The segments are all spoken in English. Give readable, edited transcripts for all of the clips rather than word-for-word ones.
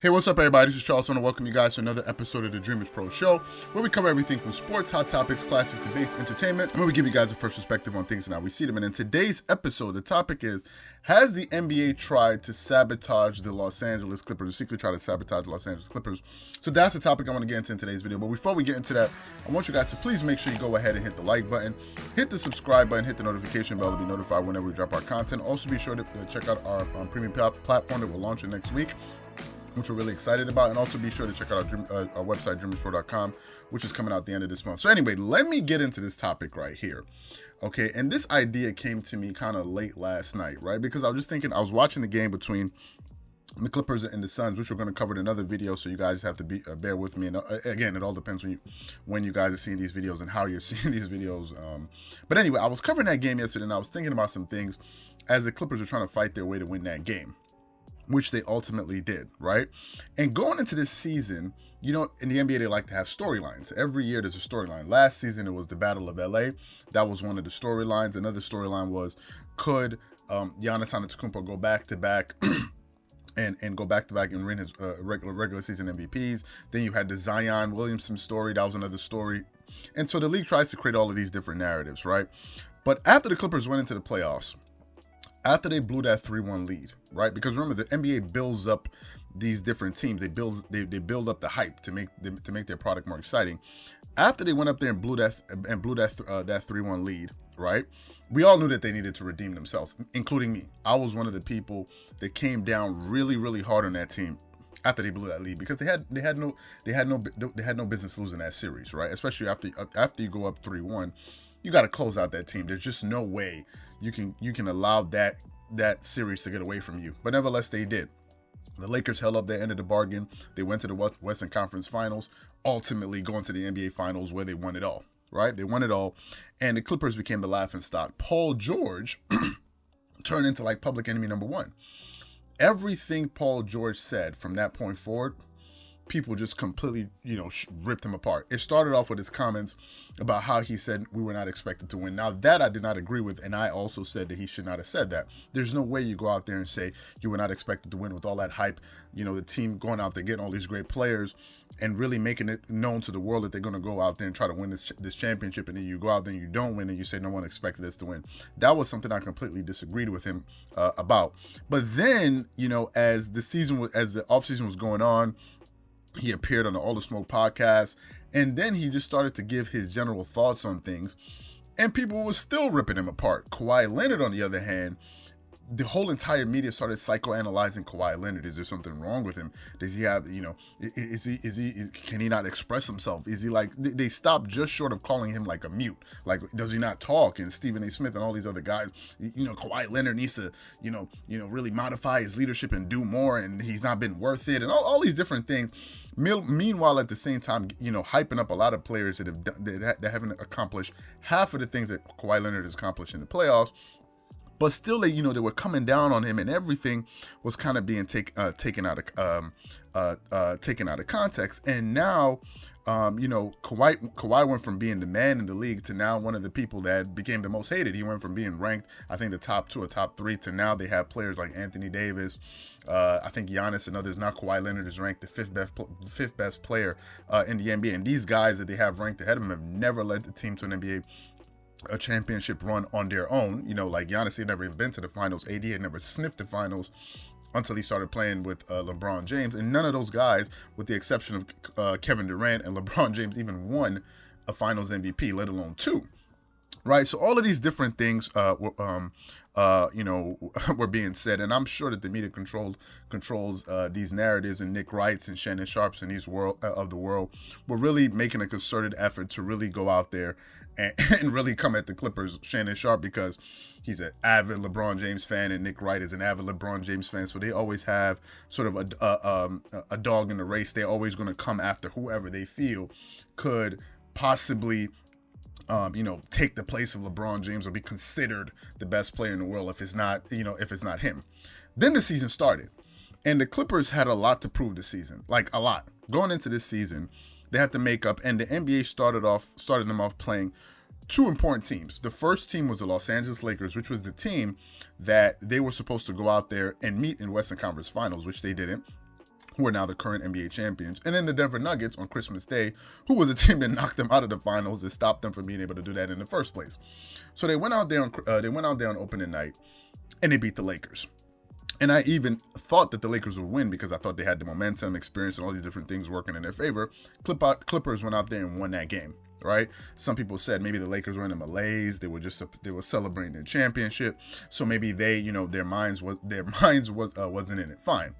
Hey, what's up, everybody? This is Charles. I want to welcome you guys to another episode of the Dreamerspro Show, where we cover everything from sports, hot topics, classic debates, entertainment, and where we give you guys a first perspective on things and how we see them. And in today's episode, the topic is, has the NBA tried to sabotage the Los Angeles Clippers, or secretly tried to sabotage the Los Angeles Clippers? So that's the topic I want to get into in today's video. But before we get into that, I want you guys to please make sure you go ahead and hit the like button, hit the subscribe button, hit the notification bell to be notified whenever we drop our content. Also, be sure to check out our premium platform that we're launching next week, which we're really excited about, and also be sure to check out our website, Dreamerspro.com, which is coming out at the end of this month. So anyway, let me get into this topic right here, okay? And this idea came to me kind of late last night, right? Because I was just thinking, I was watching the game between the Clippers and the Suns, which we're going to cover in another video, so you guys have to bear with me. And again, it all depends when you guys are seeing these videos and how you're seeing these videos. But anyway, I was covering that game yesterday, and I was thinking about some things as the Clippers were trying to fight their way to win that game, which they ultimately did, right? And going into this season, you know, in the NBA, they like to have storylines. Every year there's a storyline. Last season, it was the Battle of LA. That was one of the storylines. Another storyline was, could Giannis Antetokounmpo go back-to-back and go back-to-back and win his regular season MVPs? Then you had the Zion Williamson story. That was another story. And so the league tries to create all of these different narratives, right? But after the Clippers went into the playoffs, after they blew that 3-1 lead, right? Because remember, the NBA builds up these different teams. They build up the hype to make their product more exciting. After they went up there and blew that 3-1 lead, right? We all knew that they needed to redeem themselves, including me. I was one of the people that came down really, really hard on that team after they blew that lead, because they had no business losing that series, right? Especially after you go up 3-1, you got to close out that team. There's just no way you can allow that series to get away from you. But nevertheless, they did. The Lakers held up their end of the bargain. They went to the Western Conference Finals, ultimately going to the NBA Finals, where they won it all, right? They won it all, and the Clippers became the laughingstock. Paul George turned into like public enemy number one. Everything Paul George said from that point forward, people just completely, ripped him apart. It started off with his comments about how he said we were not expected to win. Now, that I did not agree with, and I also said that he should not have said that. There's no way you go out there and say you were not expected to win with all that hype, the team going out there, getting all these great players, and really making it known to the world that they're going to go out there and try to win this championship, and then you go out there and you don't win, and you say no one expected us to win. That was something I completely disagreed with him about. But then, as the offseason was going on, he appeared on the All the Smoke podcast, and then he just started to give his general thoughts on things, and people were still ripping him apart. Kawhi Leonard, on the other hand, the whole entire media started psychoanalyzing Kawhi Leonard. Is there something wrong with him? Does he have, can he not express himself? Is he like, they stopped just short of calling him like a mute. Like, does he not talk? And Stephen A. Smith and all these other guys, Kawhi Leonard needs to, really modify his leadership and do more, and he's not been worth it, and all these different things. Meanwhile, at the same time, hyping up a lot of players that haven't accomplished half of the things that Kawhi Leonard has accomplished in the playoffs. But still, they were coming down on him, and everything was kind of being taken out of context. And now, Kawhi went from being the man in the league to now one of the people that became the most hated. He went from being ranked, I think, the top 2 or top 3, to now they have players like Anthony Davis, I think Giannis and others. Now Kawhi Leonard is ranked the fifth best player in the NBA, and these guys that they have ranked ahead of him have never led the team to an NBA championship run on their own. Like Giannis had never even been to the finals. AD had never sniffed the finals until he started playing with LeBron James. And none of those guys, with the exception of Kevin Durant and LeBron James, even won a finals MVP, let alone 2. Right? So all of these different things were being said, and I'm sure that the media controls these narratives, and Nick Wrights and Shannon Sharps and these of the world were really making a concerted effort to really go out there and really come at the Clippers. Shannon Sharp, because he's an avid LeBron James fan, and Nick Wright is an avid LeBron James fan, so they always have sort of a dog in the race. They're always going to come after whoever they feel could possibly take the place of LeBron James or be considered the best player in the world if it's not him. Then the season started, and the Clippers had a lot to prove this season, like a lot. Going into this season, they had to make up, and the NBA started them off playing 2 important teams. The first team was the Los Angeles Lakers, which was the team that they were supposed to go out there and meet in Western Conference Finals, which they didn't. who are now the current NBA champions, and then the Denver Nuggets on Christmas Day, who was a team that knocked them out of the finals and stopped them from being able to do that in the first place. So they went out there on opening night, and they beat the Lakers. And I even thought that the Lakers would win because I thought they had the momentum, experience, and all these different things working in their favor. Clippers went out there and won that game, right? Some people said maybe the Lakers were in a malaise. They were celebrating their championship, so maybe their minds wasn't in it. Fine.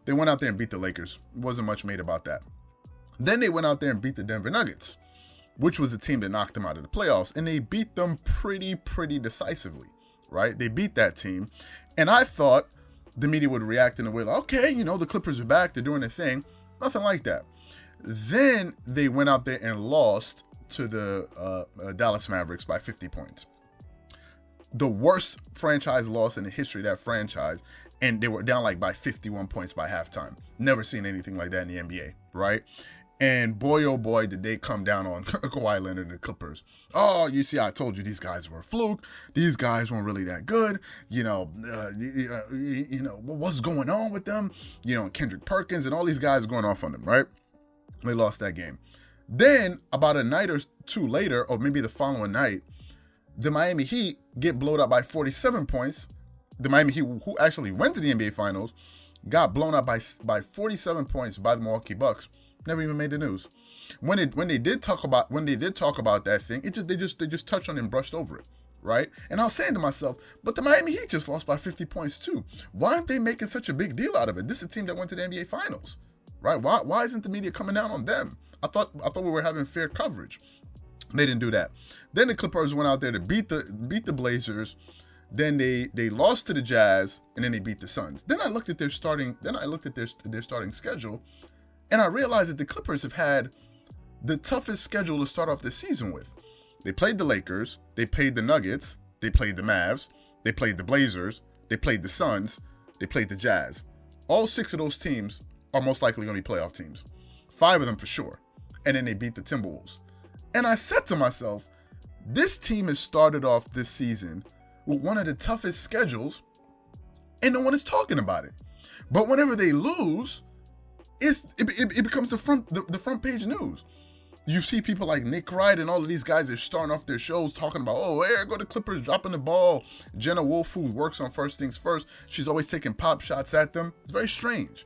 They went out there and beat the Lakers. Wasn't much made about that. Then they went out there and beat the Denver Nuggets, which was the team that knocked them out of the playoffs, and they beat them pretty decisively, right? They beat that team, and I thought the media would react in a way like, okay, the Clippers are back, they're doing their thing. Nothing like that. Then they went out there and lost to the Dallas Mavericks by 50 points. The worst franchise loss in the history of that franchise, and they were down like by 51 points by halftime. Never seen anything like that in the NBA, right? And boy, oh boy, did they come down on Kawhi Leonard and the Clippers. Oh, you see, I told you these guys were a fluke. These guys weren't really that good. What's going on with them? Kendrick Perkins and all these guys going off on them, right? They lost that game. Then about a night or two later, or maybe the following night, the Miami Heat get blown up by 47 points. The Miami Heat, who actually went to the NBA Finals, got blown up by 47 points by the Milwaukee Bucks. Never even made the news. When they did talk about that thing, they just touched on it and brushed over it, right? And I was saying to myself, but the Miami Heat just lost by 50 points too. Why aren't they making such a big deal out of it? This is a team that went to the NBA Finals, right? Why isn't the media coming down on them? I thought we were having fair coverage. They didn't do that. Then the Clippers went out there to beat the Blazers. Then they lost to the Jazz, and then they beat the Suns. Then I looked at their starting schedule, and I realized that the Clippers have had the toughest schedule to start off the season with. They played the Lakers, they played the Nuggets, they played the Mavs, they played the Blazers, they played the Suns, they played the Jazz. All 6 of those teams are most likely going to be playoff teams. 5 of them for sure. And then they beat the Timberwolves. And I said to myself, this team has started off this season with one of the toughest schedules, and no one is talking about it. But whenever they lose, it becomes the front page news. You see people like Nick Wright and all of these guys that are starting off their shows talking about, oh, there go the Clippers dropping the ball. Jenna Wolf, who works on First Things First, she's always taking pop shots at them. It's very strange,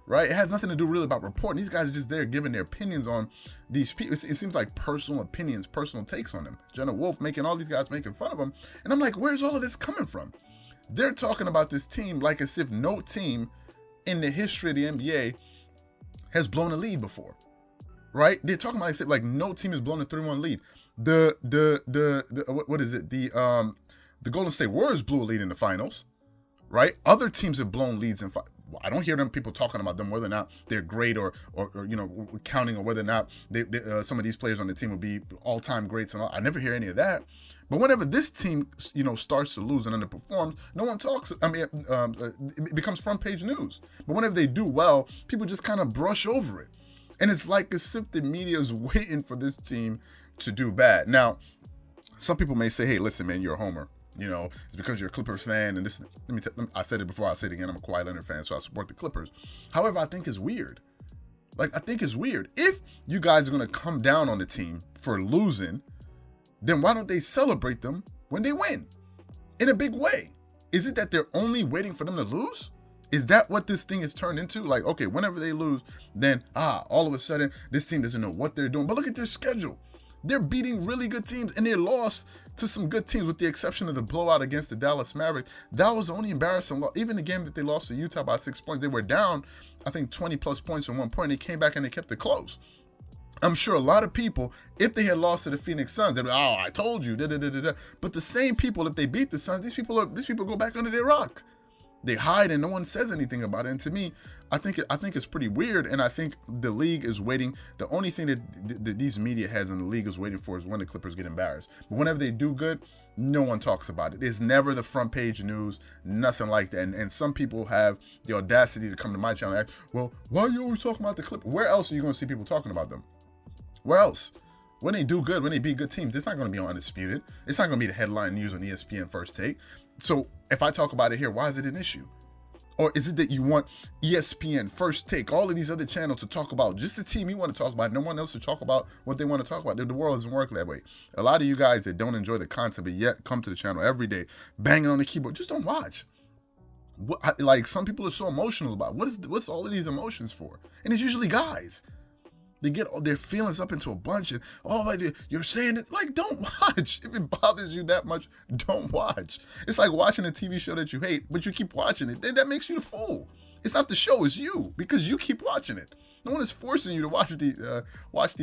right? It has nothing to do really about reporting. These guys are just there giving their opinions on these people. It seems like personal opinions, personal takes on them. Jenna Wolf making all these guys making fun of them. And I'm like, where's all of this coming from? They're talking about this team like as if no team in the history of the NBA has blown a lead before, right? They're talking about like no team has blown a 3-1 lead. The Golden State Warriors blew a lead in the finals, right? Other teams have blown leads in I don't hear people talking about them whether or not they're great or counting or whether or not some of these players on the team will be all-time greats and all. I never hear any of that. But whenever this team starts to lose and underperforms, no one talks. It becomes front page news. But whenever they do well, people just kind of brush over it. And it's like as if the media is waiting for this team to do bad. Now, some people may say, hey, listen, man, you're a homer. It's because you're a Clippers fan. And this, I said it before, I'll say it again. I'm a Kawhi Leonard fan, so I support the Clippers. However, I think it's weird. If you guys are going to come down on the team for losing, then why don't they celebrate them when they win in a big way? Is it that they're only waiting for them to lose? Is that what this thing has turned into? Like, okay, whenever they lose, then, all of a sudden, this team doesn't know what they're doing. But look at their schedule. They're beating really good teams, and they lost to some good teams with the exception of the blowout against the Dallas Mavericks. That was the only embarrassing loss. Even the game that they lost to Utah by 6 points, they were down, I think, 20-plus points at one point. They came back and they kept it close. I'm sure a lot of people, if they had lost to the Phoenix Suns, they'd be, oh, I told you, da-da-da-da-da. But the same people, if they beat the Suns, these people go back under their rock. They hide and no one says anything about it. And to me, I think it's pretty weird. And I think the league is waiting. The only thing that these media heads in the league is waiting for is when the Clippers get embarrassed. But whenever they do good, no one talks about it. It's never the front page news, nothing like that. And some people have the audacity to come to my channel and ask, well, why are you always talking about the Clippers? Where else are you going to see people talking about them? Where else? When they do good, when they beat good teams, it's not going to be on Undisputed. It's not going to be the headline news on ESPN First Take. So if I talk about it here, why is it an issue? Or is it that you want ESPN, First Take, all of these other channels to talk about just the team you want to talk about, no one else to talk about what they want to talk about? The world doesn't work that way. A lot of you guys that don't enjoy the content but yet come to the channel every day, banging on the keyboard, just don't watch. Like, some people are so emotional about what's all of these emotions for? And it's usually guys. They get their feelings up into a bunch and, oh, you're saying it. Like, don't watch. If it bothers you that much, don't watch. It's like watching a TV show that you hate, but you keep watching it. Then that makes you the fool. It's not the show, it's you, because you keep watching it. No one is forcing you to watch these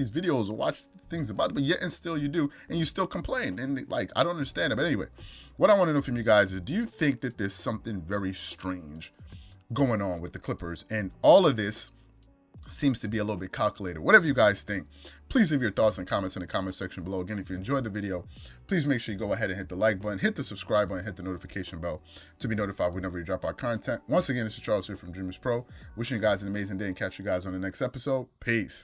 videos or watch things about it, but yet and still you do, and you still complain. And like, I don't understand it. But anyway, what I want to know from you guys is, do you think that there's something very strange going on with the Clippers? And all of this seems to be a little bit calculated. Whatever you guys think, please leave your thoughts and comments in the comment section below. Again, if you enjoyed the video, please make sure you go ahead and hit the like button, hit the subscribe button, hit the notification bell to be notified whenever we drop our content. Once again, this is Charles here from Dreamerspro. Wishing you guys an amazing day and catch you guys on the next episode. Peace.